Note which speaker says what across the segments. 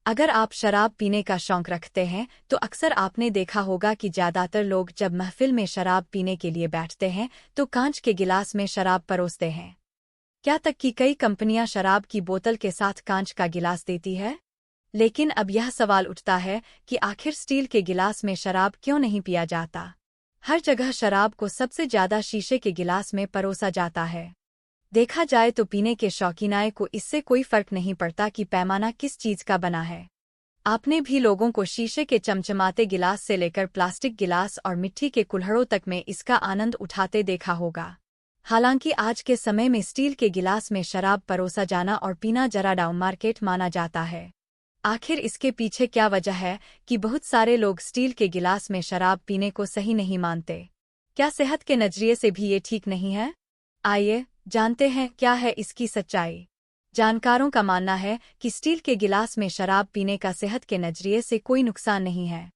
Speaker 1: अगर आप शराब पीने का शौक रखते हैं तो अक्सर आपने देखा होगा कि ज़्यादातर लोग जब महफिल में शराब पीने के लिए बैठते हैं तो कांच के गिलास में शराब परोसते हैं। क्या तक कि कई कंपनियां शराब की बोतल के साथ कांच का गिलास देती है। लेकिन अब यह सवाल उठता है कि आखिर स्टील के गिलास में शराब क्यों नहीं पिया जाता। हर जगह शराब को सबसे ज्यादा शीशे के गिलास में परोसा जाता है। देखा जाए तो पीने के शौकीनाए को इससे कोई फर्क नहीं पड़ता कि पैमाना किस चीज का बना है। आपने भी लोगों को शीशे के चमचमाते गिलास से लेकर प्लास्टिक गिलास और मिट्टी के कुल्हड़ों तक में इसका आनंद उठाते देखा होगा। हालांकि आज के समय में स्टील के गिलास में शराब परोसा जाना और पीना जरा डाउन मार्केट माना जाता है। आखिर इसके पीछे क्या वजह है कि बहुत सारे लोग स्टील के गिलास में शराब पीने को सही नहीं मानते। क्या सेहत के नजरिए से भी ये ठीक नहीं है? आइए जानते हैं क्या है इसकी सच्चाई। जानकारों का मानना है कि स्टील के गिलास में शराब पीने का सेहत के नजरिए से कोई नुकसान नहीं है।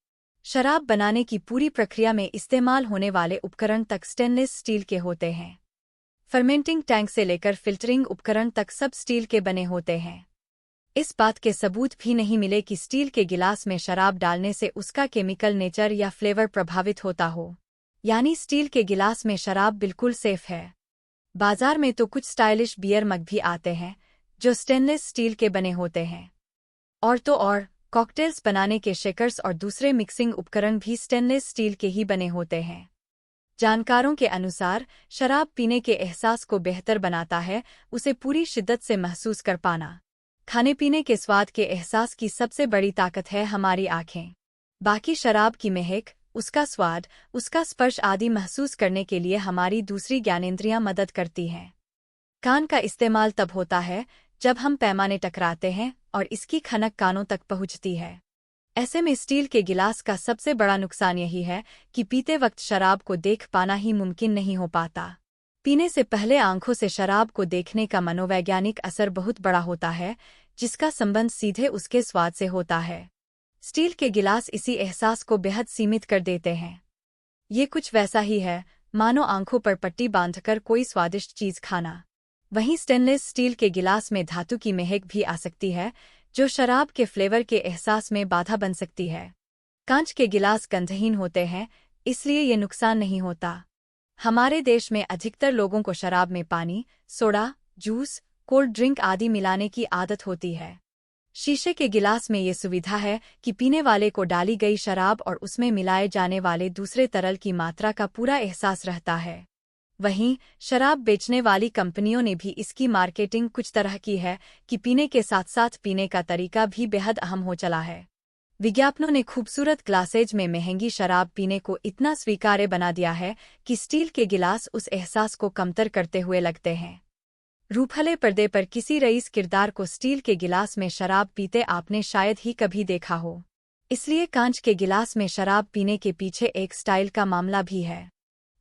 Speaker 1: शराब बनाने की पूरी प्रक्रिया में इस्तेमाल होने वाले उपकरण तक स्टेनलेस स्टील के होते हैं। फर्मेंटिंग टैंक से लेकर फिल्टरिंग उपकरण तक सब स्टील के बने होते हैं। इस बात के सबूत भी नहीं मिले कि स्टील के गिलास में शराब डालने से उसका केमिकल नेचर या फ्लेवर प्रभावित होता हो। यानी स्टील के गिलास में शराब बिल्कुल सेफ है। बाजार में तो कुछ स्टाइलिश बियर मग भी आते हैं जो स्टेनलेस स्टील के बने होते हैं। और तो और कॉकटेल्स बनाने के शेकर्स और दूसरे मिक्सिंग उपकरण भी स्टेनलेस स्टील के ही बने होते हैं। जानकारों के अनुसार शराब पीने के एहसास को बेहतर बनाता है उसे पूरी शिद्दत से महसूस कर पाना। खाने पीने के स्वाद के एहसास की सबसे बड़ी ताकत है हमारी आंखें। बाकी शराब की महक, उसका स्वाद, उसका स्पर्श आदि महसूस करने के लिए हमारी दूसरी ज्ञानेंद्रियां मदद करती हैं। कान का इस्तेमाल तब होता है जब हम पैमाने टकराते हैं और इसकी खनक कानों तक पहुंचती है। ऐसे में स्टील के गिलास का सबसे बड़ा नुकसान यही है कि पीते वक्त शराब को देख पाना ही मुमकिन नहीं हो पाता। पीने से पहले आंखों से शराब को देखने का मनोवैज्ञानिक असर बहुत बड़ा होता है, जिसका संबंध सीधे उसके स्वाद से होता है। स्टील के गिलास इसी एहसास को बेहद सीमित कर देते हैं। ये कुछ वैसा ही है मानो आंखों पर पट्टी बांधकर कोई स्वादिष्ट चीज खाना। वहीं स्टेनलेस स्टील के गिलास में धातु की महक भी आ सकती है जो शराब के फ्लेवर के एहसास में बाधा बन सकती है। कांच के गिलास गंधहीन होते हैं, इसलिए ये नुकसान नहीं होता। हमारे देश में अधिकतर लोगों को शराब में पानी, सोडा, जूस, कोल्ड ड्रिंक आदि मिलाने की आदत होती है। शीशे के गिलास में ये सुविधा है कि पीने वाले को डाली गई शराब और उसमें मिलाए जाने वाले दूसरे तरल की मात्रा का पूरा एहसास रहता है। वहीं शराब बेचने वाली कंपनियों ने भी इसकी मार्केटिंग कुछ तरह की है कि पीने के साथ साथ पीने का तरीका भी बेहद अहम हो चला है। विज्ञापनों ने खूबसूरत ग्लासेज में महंगी शराब पीने को इतना स्वीकार्य बना दिया है कि स्टील के गिलास उस एहसास को कमतर करते हुए लगते हैं। रूपहले पर्दे पर किसी रईस किरदार को स्टील के गिलास में शराब पीते आपने शायद ही कभी देखा हो। इसलिए कांच के गिलास में शराब पीने के पीछे एक स्टाइल का मामला भी है।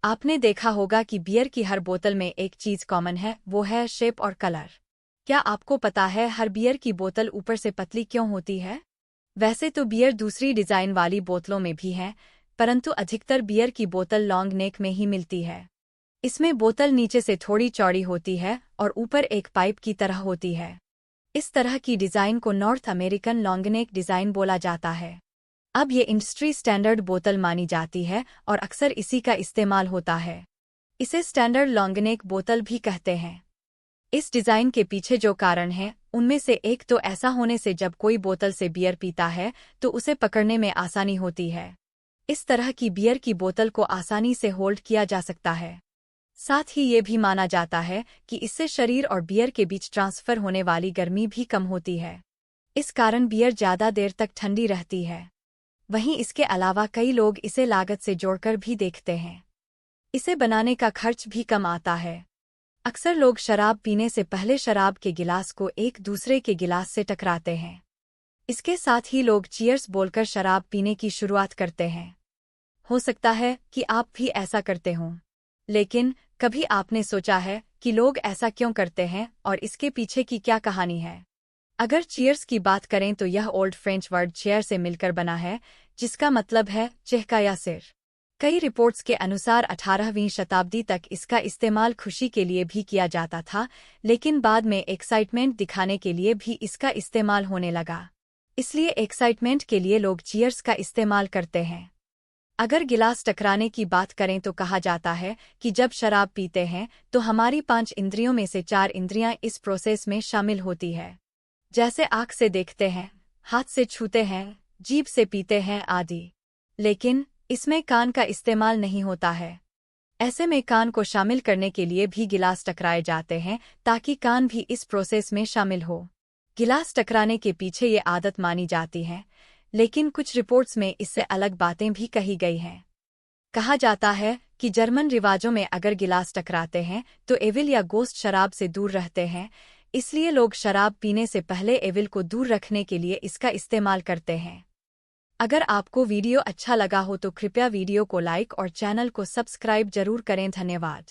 Speaker 1: आपने देखा होगा कि बियर की हर बोतल में एक चीज कॉमन है, वो है शेप और कलर। क्या आपको पता है हर बियर की बोतल ऊपर से पतली क्यों होती है? वैसे तो बियर दूसरी डिजाइन वाली बोतलों में भी है, परंतु अधिकतर बियर की बोतल लॉन्ग नेक में ही मिलती है। इसमें बोतल नीचे से थोड़ी चौड़ी होती है और ऊपर एक पाइप की तरह होती है। इस तरह की डिजाइन को नॉर्थ अमेरिकन लॉन्गनेक डिजाइन बोला जाता है। अब ये इंडस्ट्री स्टैंडर्ड बोतल मानी जाती है और अक्सर इसी का इस्तेमाल होता है। इसे स्टैंडर्ड लॉन्गनेक बोतल भी कहते हैं। इस डिजाइन के पीछे जो कारण है उनमें से एक तो ऐसा होने से जब कोई बोतल से बियर पीता है तो उसे पकड़ने में आसानी होती है। इस तरह की बियर की बोतल को आसानी से होल्ड किया जा सकता है। साथ ही ये भी माना जाता है कि इससे शरीर और बियर के बीच ट्रांसफर होने वाली गर्मी भी कम होती है। इस कारण बियर ज्यादा देर तक ठंडी रहती है। वहीं इसके अलावा कई लोग इसे लागत से जोड़कर भी देखते हैं। इसे बनाने का खर्च भी कम आता है। अक्सर लोग शराब पीने से पहले शराब के गिलास को एक दूसरे के गिलास से टकराते हैं। इसके साथ ही लोग चीयर्स बोलकर शराब पीने की शुरुआत करते हैं। हो सकता है कि आप भी ऐसा करते हों। लेकिन कभी आपने सोचा है कि लोग ऐसा क्यों करते हैं और इसके पीछे की क्या कहानी है? अगर चीयर्स की बात करें तो यह ओल्ड फ्रेंच वर्ड चेयर से मिलकर बना है, जिसका मतलब है चहका या सिर। कई रिपोर्ट्स के अनुसार 18वीं शताब्दी तक इसका इस्तेमाल खुशी के लिए भी किया जाता था, लेकिन बाद में एक्साइटमेंट दिखाने के लिए भी इसका इस्तेमाल होने लगा। इसलिए एक्साइटमेंट के लिए लोग चीयर्स का इस्तेमाल करते हैं। अगर गिलास टकराने की बात करें तो कहा जाता है कि जब शराब पीते हैं तो हमारी 5 इंद्रियों में से 4 इंद्रियां इस प्रोसेस में शामिल होती है, जैसे आँख से देखते हैं, हाथ से छूते हैं, जीभ से पीते हैं आदि। लेकिन इसमें कान का इस्तेमाल नहीं होता है। ऐसे में कान को शामिल करने के लिए भी गिलास टकराए जाते हैं ताकि कान भी इस प्रोसेस में शामिल हो। गिलास टकराने के पीछे ये आदत मानी जाती है, लेकिन कुछ रिपोर्ट्स में इससे अलग बातें भी कही गई हैं। कहा जाता है कि जर्मन रिवाजों में अगर गिलास टकराते हैं तो एविल या गोस्ट शराब से दूर रहते हैं, इसलिए लोग शराब पीने से पहले एविल को दूर रखने के लिए इसका इस्तेमाल करते हैं। अगर आपको वीडियो अच्छा लगा हो तो कृपया वीडियो को लाइक और चैनल को सब्सक्राइब जरूर करें। धन्यवाद।